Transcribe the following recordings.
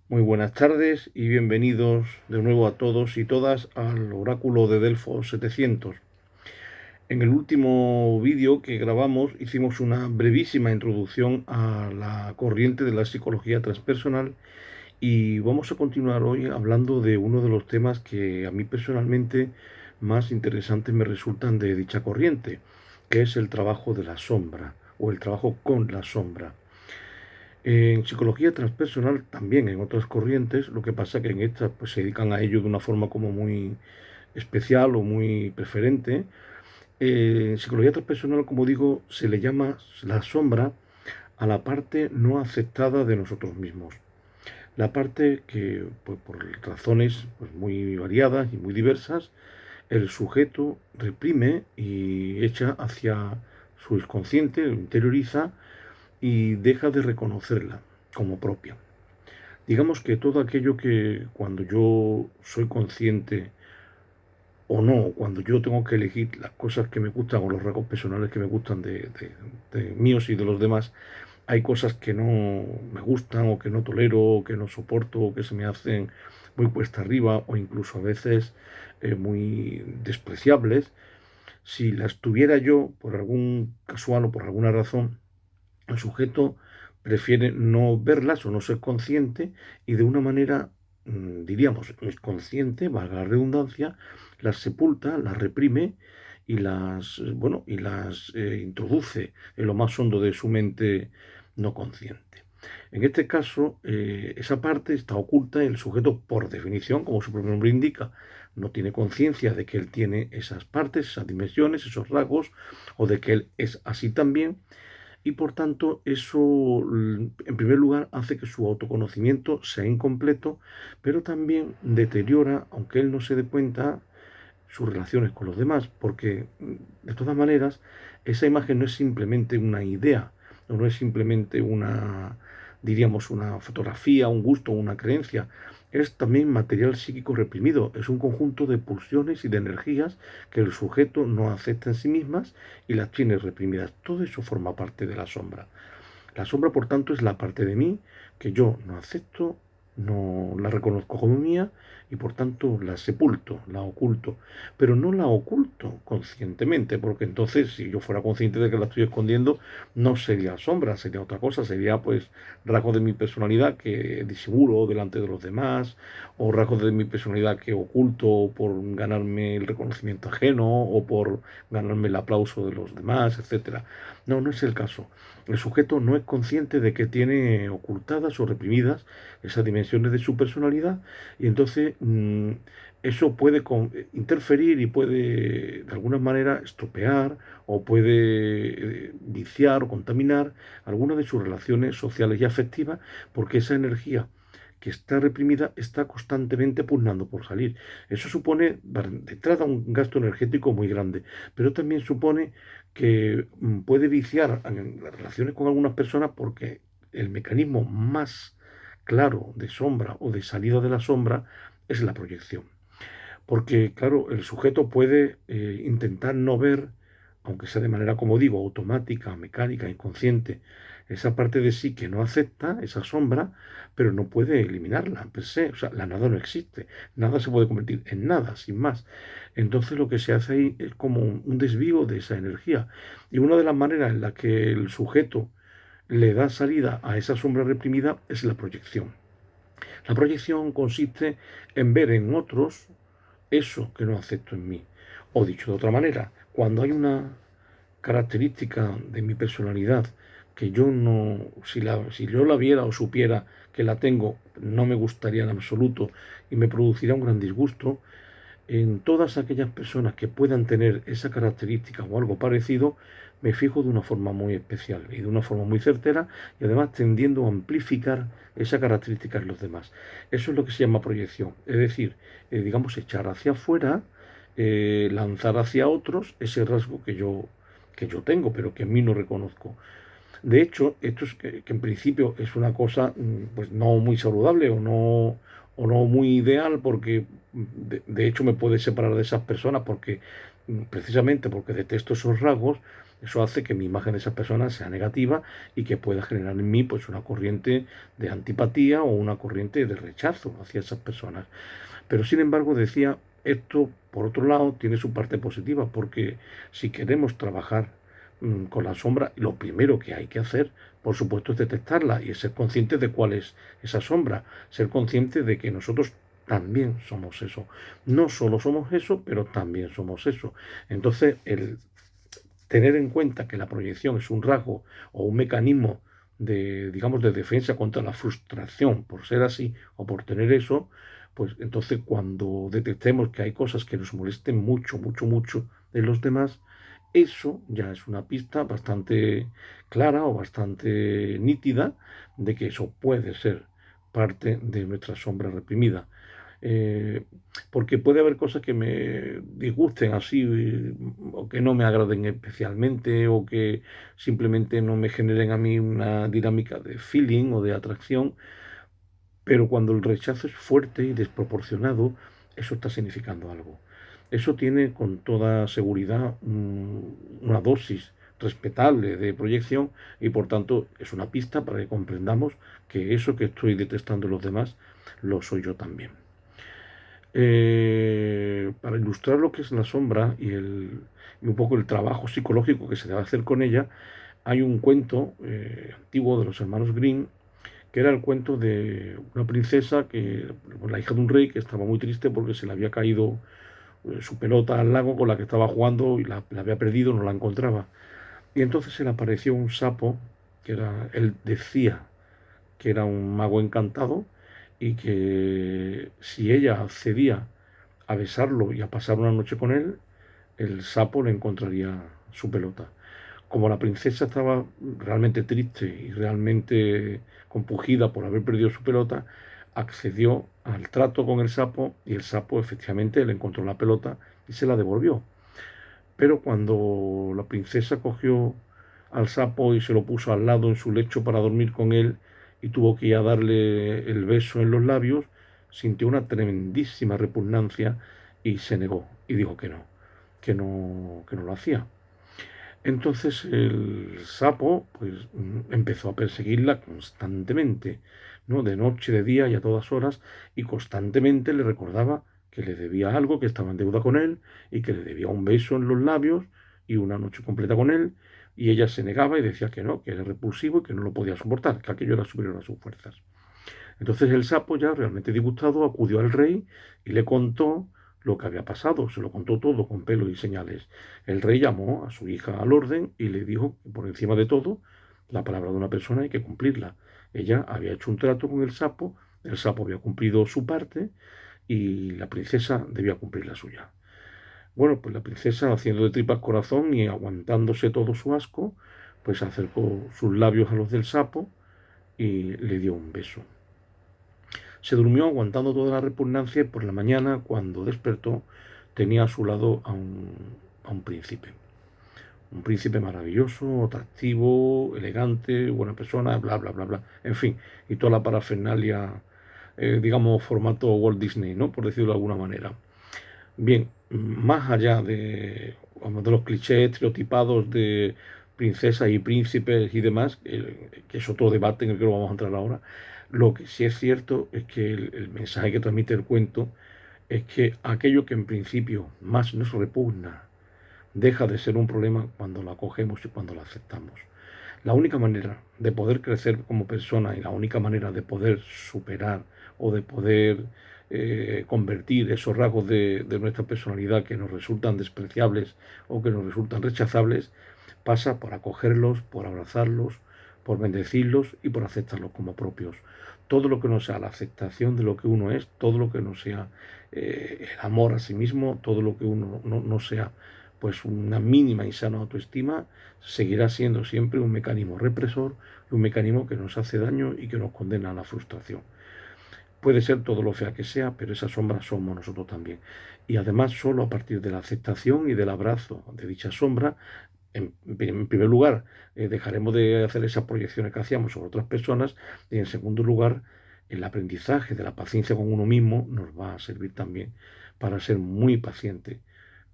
Muy buenas tardes y bienvenidos de nuevo a todos y todas al oráculo de Delfos 700. En el último vídeo que grabamos hicimos una brevísima introducción a la corriente de la psicología transpersonal y vamos a continuar hoy hablando de uno de los temas que a mí personalmente más interesantes me resultan de dicha corriente, que es el trabajo de la sombra o el trabajo con la sombra. En psicología transpersonal también en otras corrientes, lo que pasa que en estas pues, se dedican a ello de una forma como muy especial o muy preferente. En psicología transpersonal, como digo, se le llama la sombra a la parte no aceptada de nosotros mismos. La parte que, pues, por razones pues, muy variadas y muy diversas, el sujeto reprime y echa hacia su inconsciente, lo interioriza y deja de reconocerla como propia. Digamos que todo aquello que cuando yo soy consciente o no, cuando yo tengo que elegir las cosas que me gustan o los rasgos personales que me gustan de míos y de los demás, hay cosas que no me gustan o que no tolero o que no soporto o que se me hacen muy cuesta arriba o incluso a veces muy despreciables. Si las tuviera yo por algún casual o por alguna razón, el sujeto prefiere no verlas o no ser consciente y de una manera, diríamos, inconsciente, valga la redundancia, las sepulta, las reprime y las introduce en lo más hondo de su mente no consciente. En este caso, esa parte está oculta y el sujeto, por definición, como su propio nombre indica, no tiene conciencia de que él tiene esas partes, esas dimensiones, esos rasgos, o de que él es así también, y por tanto eso, en primer lugar, hace que su autoconocimiento sea incompleto, pero también deteriora, aunque él no se dé cuenta, sus relaciones con los demás, porque de todas maneras esa imagen no es simplemente una idea, no es simplemente una, diríamos, una fotografía, un gusto, una creencia, es también material psíquico reprimido, es un conjunto de pulsiones y de energías que el sujeto no acepta en sí mismas y las tiene reprimidas. Todo eso forma parte de la sombra. La sombra, por tanto, es la parte de mí que yo no acepto, no la reconozco como mía y por tanto la sepulto, la oculto. Pero no la oculto conscientemente, porque entonces si yo fuera consciente de que la estoy escondiendo, no sería sombra, sería otra cosa, sería pues rasgos de mi personalidad que disimulo delante de los demás, o rasgos de mi personalidad que oculto por ganarme el reconocimiento ajeno o por ganarme el aplauso de los demás, etcétera. No, no es el caso. El sujeto no es consciente de que tiene ocultadas o reprimidas esas dimensiones de su personalidad y entonces eso puede interferir y puede de alguna manera estropear o puede viciar o contaminar algunas de sus relaciones sociales y afectivas porque esa energía que está reprimida está constantemente pugnando por salir. Eso supone detrás de un gasto energético muy grande, pero también supone que puede viciar en las relaciones con algunas personas porque el mecanismo más claro de sombra o de salida de la sombra es la proyección. Porque, claro, el sujeto puede intentar no ver, aunque sea de manera, como digo, automática, mecánica, inconsciente, esa parte de sí que no acepta, esa sombra, pero no puede eliminarla per se. O sea, la nada no existe. Nada se puede convertir en nada, sin más. Entonces lo que se hace ahí es como un desvío de esa energía. Y una de las maneras en las que el sujeto le da salida a esa sombra reprimida es la proyección. La proyección consiste en ver en otros eso que no acepto en mí. O dicho de otra manera, cuando hay una característica de mi personalidad que yo no, si yo la viera o supiera que la tengo, no me gustaría en absoluto y me produciría un gran disgusto, en todas aquellas personas que puedan tener esa característica o algo parecido, me fijo de una forma muy especial y de una forma muy certera y además tendiendo a amplificar esa característica en los demás. Eso es lo que se llama proyección, es decir, digamos, echar hacia afuera, lanzar hacia otros ese rasgo que yo tengo, pero que en mí no reconozco. De hecho, esto es que en principio es una cosa pues no muy saludable o no muy ideal porque de hecho me puede separar de esas personas porque precisamente porque detesto esos rasgos, Eso hace que mi imagen de esa persona sea negativa y que pueda generar en mí pues una corriente de antipatía o una corriente de rechazo hacia esas personas. Pero sin embargo decía, esto por otro lado tiene su parte positiva, porque si queremos trabajar con la sombra, lo primero que hay que hacer, por supuesto, es detectarla y es ser consciente de cuál es esa sombra, ser consciente de que nosotros también somos eso. No solo somos eso, pero también somos eso. Entonces, el tener en cuenta que la proyección es un rasgo o un mecanismo de, digamos, de defensa contra la frustración por ser así o por tener eso, pues entonces cuando detectemos que hay cosas que nos molesten mucho, mucho, mucho de los demás, eso ya es una pista bastante clara o bastante nítida de que eso puede ser parte de nuestra sombra reprimida. Eh, Porque puede haber cosas que me disgusten así, o que no me agraden especialmente, o que simplemente no me generen a mí una dinámica de feeling o de atracción, pero cuando el rechazo es fuerte y desproporcionado, eso está significando algo. Eso tiene con toda seguridad una dosis respetable de proyección y por tanto es una pista para que comprendamos que eso que estoy detestando en los demás lo soy yo también. Para ilustrar lo que es la sombra y un poco el trabajo psicológico que se debe hacer con ella, hay un cuento antiguo de los hermanos Grimm, que era el cuento de una princesa, la hija de un rey, que estaba muy triste porque se le había caído su pelota al lago con la que estaba jugando y la había perdido, no la encontraba. Y entonces se le apareció un sapo, él decía que era un mago encantado y que si ella accedía a besarlo y a pasar una noche con él, el sapo le encontraría su pelota. Como la princesa estaba realmente triste y realmente compungida por haber perdido su pelota, accedió al trato con el sapo y el sapo efectivamente le encontró la pelota y se la devolvió. Pero cuando la princesa cogió al sapo y se lo puso al lado en su lecho para dormir con él y tuvo que ir a darle el beso en los labios, sintió una tremendísima repugnancia y se negó y dijo que no lo hacía. Entonces el sapo pues empezó a perseguirla constantemente, ¿no? De noche, de día y a todas horas, y constantemente le recordaba que le debía algo, que estaba en deuda con él, y que le debía un beso en los labios y una noche completa con él, y ella se negaba y decía que no, que era repulsivo y que no lo podía soportar, que aquello era superior a sus fuerzas. Entonces el sapo, ya realmente disgustado, acudió al rey y le contó lo que había pasado, se lo contó todo con pelo y señales. El rey llamó a su hija al orden y le dijo que por encima de todo, la palabra de una persona hay que cumplirla. Ella había hecho un trato con el sapo había cumplido su parte y la princesa debía cumplir la suya. Bueno, pues la princesa, haciendo de tripas corazón y aguantándose todo su asco, pues acercó sus labios a los del sapo y le dio un beso. Se durmió aguantando toda la repugnancia y por la mañana, cuando despertó, tenía a su lado a un príncipe. Un príncipe maravilloso, atractivo, elegante, buena persona, bla, bla, bla, bla. En fin, y toda la parafernalia, digamos, formato Walt Disney, ¿no? Por decirlo de alguna manera. Bien, más allá de los clichés estereotipados de princesas y príncipes y demás, que es otro debate en el que no vamos a entrar ahora, lo que sí es cierto es que el mensaje que transmite el cuento es que aquello que en principio más nos repugna deja de ser un problema cuando lo acogemos y cuando lo aceptamos. La única manera de poder crecer como persona y la única manera de poder superar o de poder convertir esos rasgos de nuestra personalidad que nos resultan despreciables o que nos resultan rechazables pasa por acogerlos, por abrazarlos, por bendecirlos y por aceptarlos como propios. Todo lo que no sea la aceptación de lo que uno es, todo lo que no sea el amor a sí mismo, todo lo que uno no sea pues una mínima y sana autoestima, seguirá siendo siempre un mecanismo represor y un mecanismo que nos hace daño y que nos condena a la frustración. Puede ser todo lo fea que sea, pero esa sombra somos nosotros también. Y además solo a partir de la aceptación y del abrazo de dicha sombra, en primer lugar, dejaremos de hacer esas proyecciones que hacíamos sobre otras personas y en segundo lugar, el aprendizaje de la paciencia con uno mismo nos va a servir también para ser muy paciente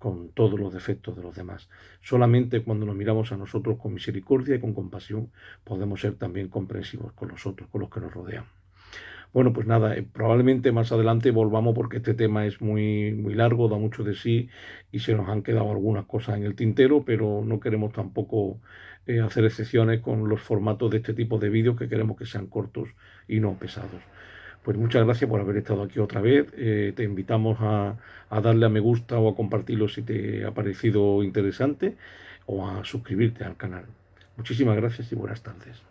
con todos los defectos de los demás. Solamente cuando nos miramos a nosotros con misericordia y con compasión podemos ser también comprensivos con los otros, con los que nos rodean. Bueno, pues nada, probablemente más adelante volvamos porque este tema es muy, muy largo, da mucho de sí y se nos han quedado algunas cosas en el tintero, pero no queremos tampoco hacer excepciones con los formatos de este tipo de vídeos que queremos que sean cortos y no pesados. Pues muchas gracias por haber estado aquí otra vez. Te invitamos a darle a me gusta o a compartirlo si te ha parecido interesante o a suscribirte al canal. Muchísimas gracias y buenas tardes.